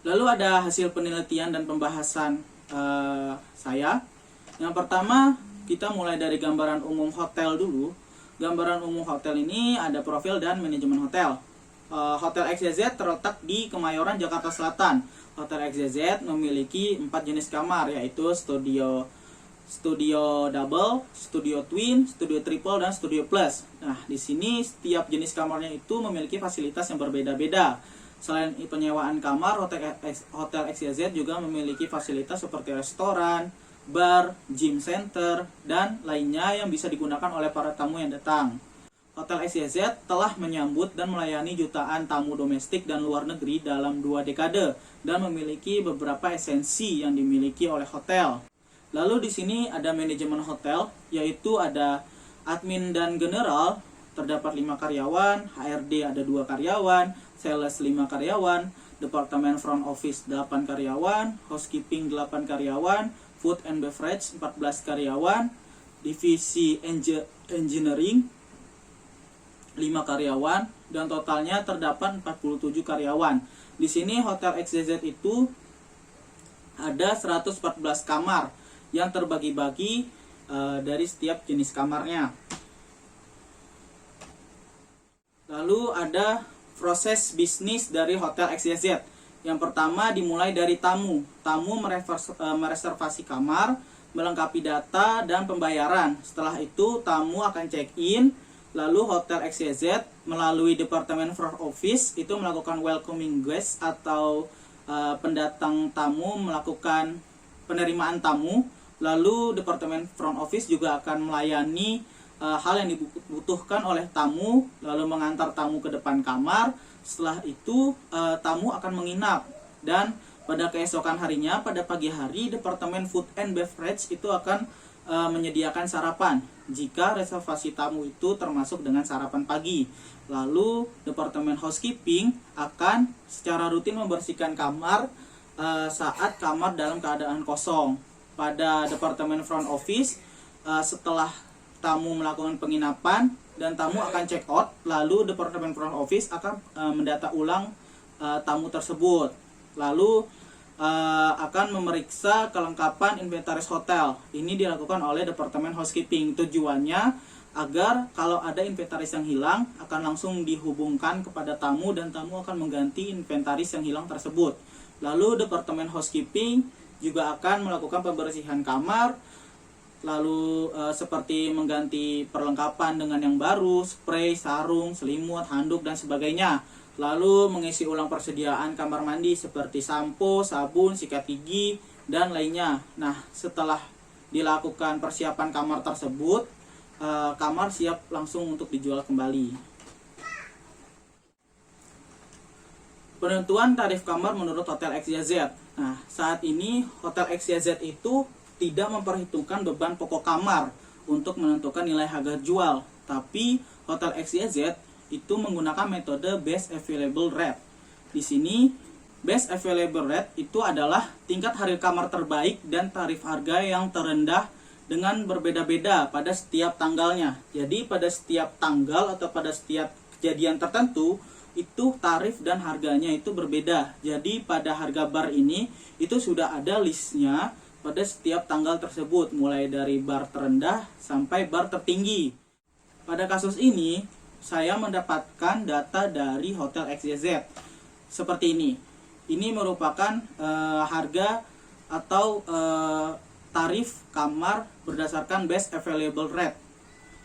Lalu ada hasil penelitian dan pembahasan saya. Yang pertama, kita mulai dari gambaran umum hotel dulu. Gambaran umum hotel ini ada profil dan manajemen hotel. Hotel XYZ terletak di Kemayoran, Jakarta Selatan. Hotel XYZ memiliki 4 jenis kamar, yaitu studio double, studio twin, studio triple, dan studio plus. Nah, di sini setiap jenis kamarnya itu memiliki fasilitas yang berbeda-beda. Selain penyewaan kamar, Hotel XYZ juga memiliki fasilitas seperti restoran, bar, gym center, dan lainnya yang bisa digunakan oleh para tamu yang datang. Hotel XYZ telah menyambut dan melayani jutaan tamu domestik dan luar negeri dalam 2 dekade dan memiliki beberapa esensi yang dimiliki oleh hotel. Lalu di sini ada manajemen hotel, yaitu ada admin dan general, terdapat 5 karyawan, HRD ada 2 karyawan, sales 5 karyawan, departemen front office 8 karyawan, housekeeping 8 karyawan, food and beverage 14 karyawan, divisi engineering 5 karyawan, dan totalnya terdapat 47 karyawan. Di sini Hotel XYZ itu ada 114 kamar yang terbagi-bagi dari setiap jenis kamarnya. Lalu ada proses bisnis dari Hotel XYZ. Yang pertama dimulai dari tamu. Tamu mereservasi kamar, melengkapi data dan pembayaran. Setelah itu tamu akan check-in. Lalu Hotel XYZ melalui Departemen Front Office itu melakukan welcoming guest atau pendatang tamu, melakukan penerimaan tamu. Lalu Departemen Front Office juga akan melayani hal yang dibutuhkan oleh tamu, lalu mengantar tamu ke depan kamar. Setelah itu tamu akan menginap, dan pada keesokan harinya pada pagi hari Departemen Food and Beverage itu akan menyediakan sarapan jika reservasi tamu itu termasuk dengan sarapan pagi. Lalu Departemen Housekeeping akan secara rutin membersihkan kamar saat kamar dalam keadaan kosong. Pada Departemen Front Office, setelah tamu melakukan penginapan dan tamu akan check out, lalu Departemen Front Office akan mendata ulang tamu tersebut. Lalu akan memeriksa kelengkapan inventaris hotel. Ini dilakukan oleh Departemen Housekeeping. Tujuannya agar kalau ada inventaris yang hilang akan langsung dihubungkan kepada tamu dan tamu akan mengganti inventaris yang hilang tersebut. Lalu Departemen Housekeeping juga akan melakukan pembersihan kamar, lalu seperti mengganti perlengkapan dengan yang baru, spray, sarung, selimut, handuk, dan sebagainya. Lalu mengisi ulang persediaan kamar mandi seperti sampo, sabun, sikat gigi, dan lainnya. Nah, setelah dilakukan persiapan kamar tersebut, kamar siap langsung untuk dijual kembali. Penentuan tarif kamar menurut Hotel XYZ. Nah, saat ini Hotel XYZ itu tidak memperhitungkan beban pokok kamar untuk menentukan nilai harga jual, tapi Hotel XYZ itu menggunakan metode Best Available Rate. Di sini Best Available Rate itu adalah tingkat harga kamar terbaik dan tarif harga yang terendah dengan berbeda-beda pada setiap tanggalnya. Jadi pada setiap tanggal atau pada setiap kejadian tertentu itu tarif dan harganya itu berbeda. Jadi pada harga bar ini itu sudah ada listnya pada setiap tanggal tersebut, mulai dari bar terendah sampai bar tertinggi. Pada kasus ini saya mendapatkan data dari Hotel XYZ seperti ini. Ini merupakan harga atau tarif kamar berdasarkan Best Available Rate.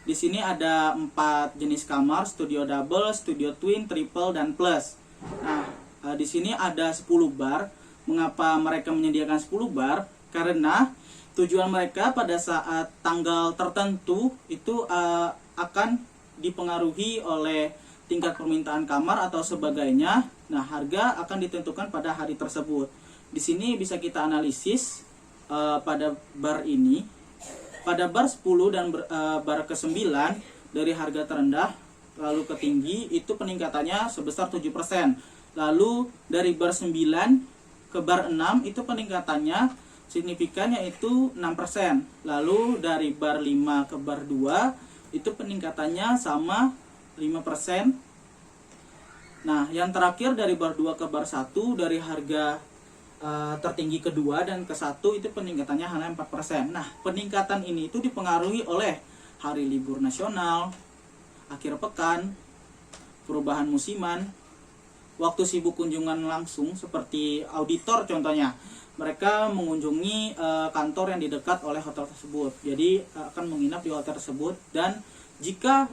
Di sini ada 4 jenis kamar: studio double, studio twin, triple, dan plus. Nah, di sini ada 10 bar. Mengapa mereka menyediakan 10 bar? Karena tujuan mereka pada saat tanggal tertentu itu akan dipengaruhi oleh tingkat permintaan kamar atau sebagainya. Nah, harga akan ditentukan pada hari tersebut. Di sini bisa kita analisis pada bar ini. Pada bar 10 dan bar ke-9 dari harga terendah lalu ke tinggi itu peningkatannya sebesar 7%. Lalu dari bar 9 ke bar 6 itu peningkatannya signifikan, yaitu 6%. Lalu dari bar 5 ke bar 2 itu peningkatannya sama 5%. Nah, yang terakhir dari bar 2 ke bar 1, dari harga tertinggi kedua dan ke 1 itu peningkatannya hanya 4%. Nah, peningkatan ini itu dipengaruhi oleh hari libur nasional, akhir pekan, perubahan musiman, waktu sibuk kunjungan langsung seperti auditor contohnya. Mereka mengunjungi kantor yang di dekat oleh hotel tersebut. Jadi akan menginap di hotel tersebut, dan jika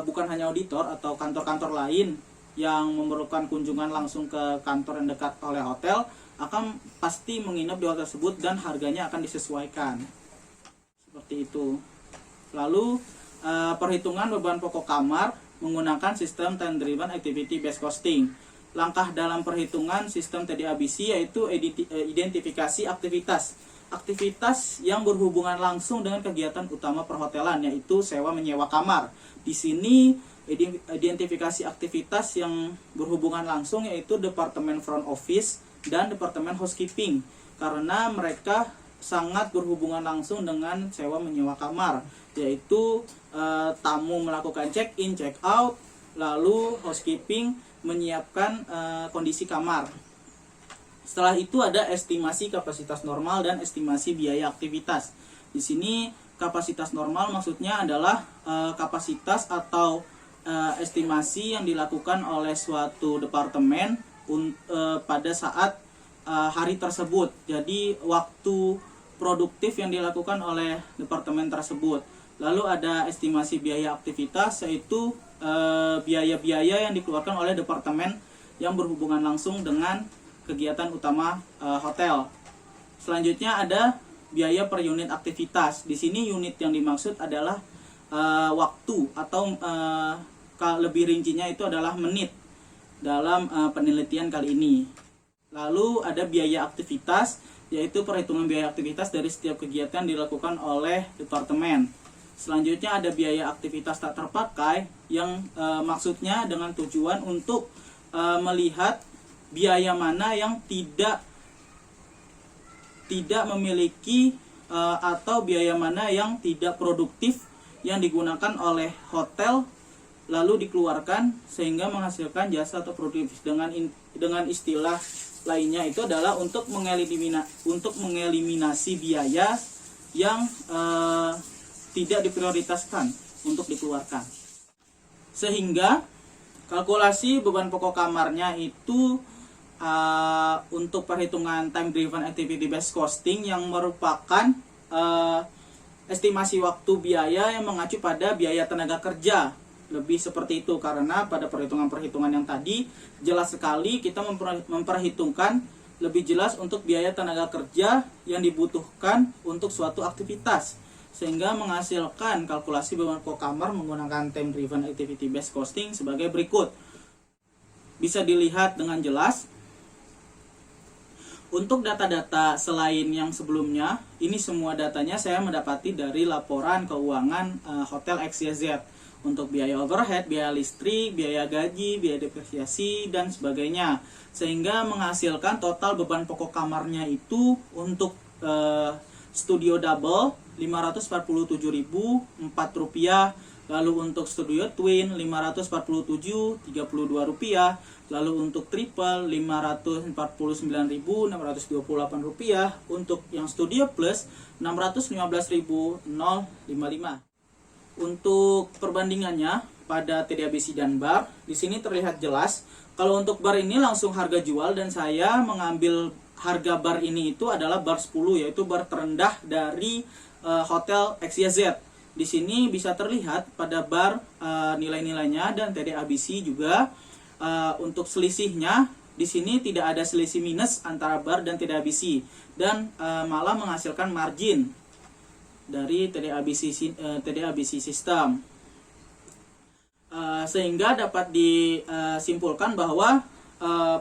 bukan hanya auditor atau kantor-kantor lain yang memerlukan kunjungan langsung ke kantor yang dekat oleh hotel, akan pasti menginap di hotel tersebut dan harganya akan disesuaikan. Seperti itu. Lalu perhitungan beban pokok kamar menggunakan sistem time driven activity based costing. Langkah dalam perhitungan sistem TDABC yaitu identifikasi aktivitas yang berhubungan langsung dengan kegiatan utama perhotelan, yaitu sewa menyewa kamar. Di sini identifikasi aktivitas yang berhubungan langsung yaitu departemen front office dan departemen housekeeping, karena mereka sangat berhubungan langsung dengan sewa menyewa kamar, yaitu tamu melakukan check in, check out, lalu housekeeping menyiapkan kondisi kamar. Setelah itu ada estimasi kapasitas normal dan estimasi biaya aktivitas. Di sini kapasitas normal maksudnya adalah kapasitas atau estimasi yang dilakukan oleh suatu departemen pada saat hari tersebut. Jadi waktu produktif yang dilakukan oleh departemen tersebut. Lalu ada estimasi biaya aktivitas, yaitu biaya-biaya yang dikeluarkan oleh departemen yang berhubungan langsung dengan kegiatan utama hotel. Selanjutnya ada biaya per unit aktivitas. Di sini unit yang dimaksud adalah waktu, atau lebih rincinya itu adalah menit dalam penelitian kali ini. Lalu ada biaya aktivitas, yaitu perhitungan biaya aktivitas dari setiap kegiatan dilakukan oleh departemen. Selanjutnya ada biaya aktivitas tak terpakai, yang maksudnya dengan tujuan untuk melihat biaya mana yang tidak memiliki atau biaya mana yang tidak produktif yang digunakan oleh hotel lalu dikeluarkan sehingga menghasilkan jasa atau produktif. Dengan istilah lainnya itu adalah untuk mengeliminasi biaya yang tidak diprioritaskan untuk dikeluarkan. Sehingga kalkulasi beban pokok kamarnya itu untuk perhitungan time driven activity based costing yang merupakan estimasi waktu biaya yang mengacu pada biaya tenaga kerja. Lebih seperti itu, karena pada perhitungan-perhitungan yang tadi jelas sekali kita memperhitungkan lebih jelas untuk biaya tenaga kerja yang dibutuhkan untuk suatu aktivitas, sehingga menghasilkan kalkulasi beban pokok kamar menggunakan time driven activity based costing sebagai berikut. Bisa dilihat dengan jelas. Untuk data-data selain yang sebelumnya, ini semua datanya saya mendapati dari laporan keuangan Hotel XYZ. Untuk biaya overhead, biaya listrik, biaya gaji, biaya depresiasi, dan sebagainya. Sehingga menghasilkan total beban pokok kamarnya itu untuk studio double Rp547.004, lalu untuk studio twin Rp547.032, lalu untuk triple Rp549.628, untuk yang studio plus Rp615.055. Untuk perbandingannya pada TDABC dan bar, di sini terlihat jelas. Kalau untuk bar ini langsung harga jual, dan saya mengambil harga bar ini itu adalah bar 10, yaitu bar terendah dari Hotel XYZ. Di sini bisa terlihat pada bar nilai-nilainya dan TDABC juga. Untuk selisihnya di sini tidak ada selisih minus antara bar dan TDABC, dan malah menghasilkan margin dari TDABC sistem. Sehingga dapat disimpulkan bahwa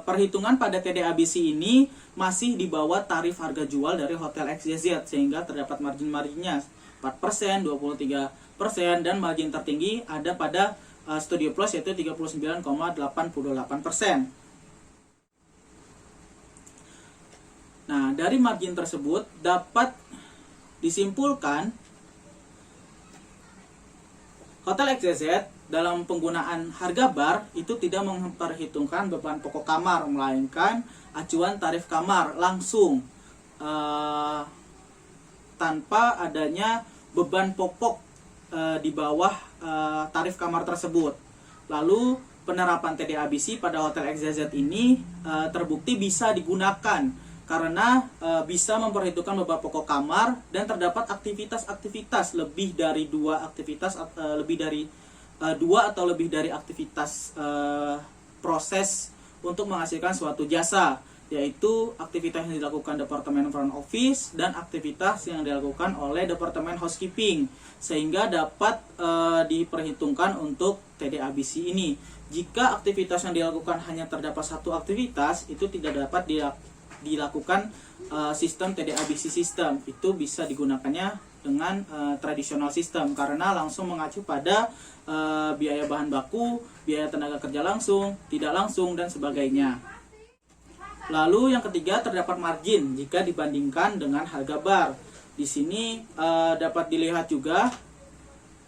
perhitungan pada TDABC ini masih di bawah tarif harga jual dari Hotel XYZ, sehingga terdapat margin-marginnya 4%, 23%, dan margin tertinggi ada pada Studio Plus yaitu 39,88%. Nah, dari margin tersebut dapat disimpulkan Hotel XYZ dalam penggunaan harga bar itu tidak memperhitungkan beban pokok kamar, melainkan acuan tarif kamar langsung tanpa adanya beban pokok di bawah tarif kamar tersebut. Lalu penerapan TDABC pada Hotel XYZ ini terbukti bisa digunakan karena bisa memperhitungkan beban pokok kamar dan terdapat aktivitas-aktivitas lebih dari dua atau lebih dari aktivitas proses untuk menghasilkan suatu jasa, yaitu aktivitas yang dilakukan Departemen Front Office dan aktivitas yang dilakukan oleh Departemen Housekeeping, sehingga dapat diperhitungkan untuk TDABC ini. Jika aktivitas yang dilakukan hanya terdapat satu aktivitas, itu tidak dapat dilakukan sistem TDABC system. Itu bisa digunakannya dengan tradisional system karena langsung mengacu pada biaya bahan baku, biaya tenaga kerja langsung, tidak langsung, dan sebagainya. Lalu yang ketiga, terdapat margin jika dibandingkan dengan harga bar. Di sini dapat dilihat juga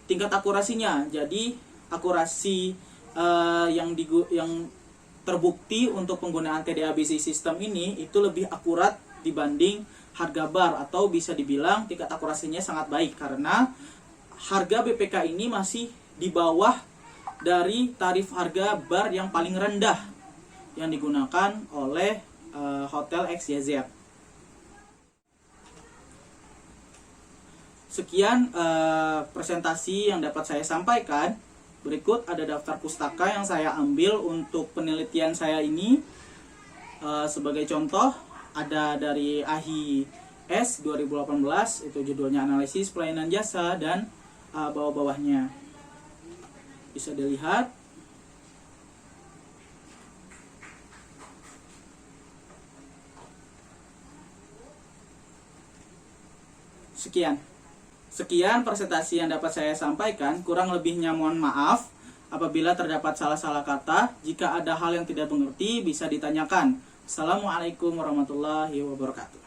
tingkat akurasinya. Jadi akurasi yang terbukti untuk penggunaan TDABC system ini itu lebih akurat dibanding harga bar, atau bisa dibilang tingkat akurasinya sangat baik karena harga BPK ini masih di bawah dari tarif harga bar yang paling rendah yang digunakan oleh Hotel XYZ. Sekian presentasi yang dapat saya sampaikan. Berikut ada daftar pustaka yang saya ambil untuk penelitian saya ini. Sebagai contoh, ada dari AHI S 2018, itu judulnya Analisis Pelayanan Jasa, dan bawah-bawahnya bisa dilihat. Sekian presentasi yang dapat saya sampaikan. Kurang lebihnya mohon maaf apabila terdapat salah-salah kata. Jika ada hal yang tidak mengerti bisa ditanyakan. Assalamualaikum warahmatullahi wabarakatuh.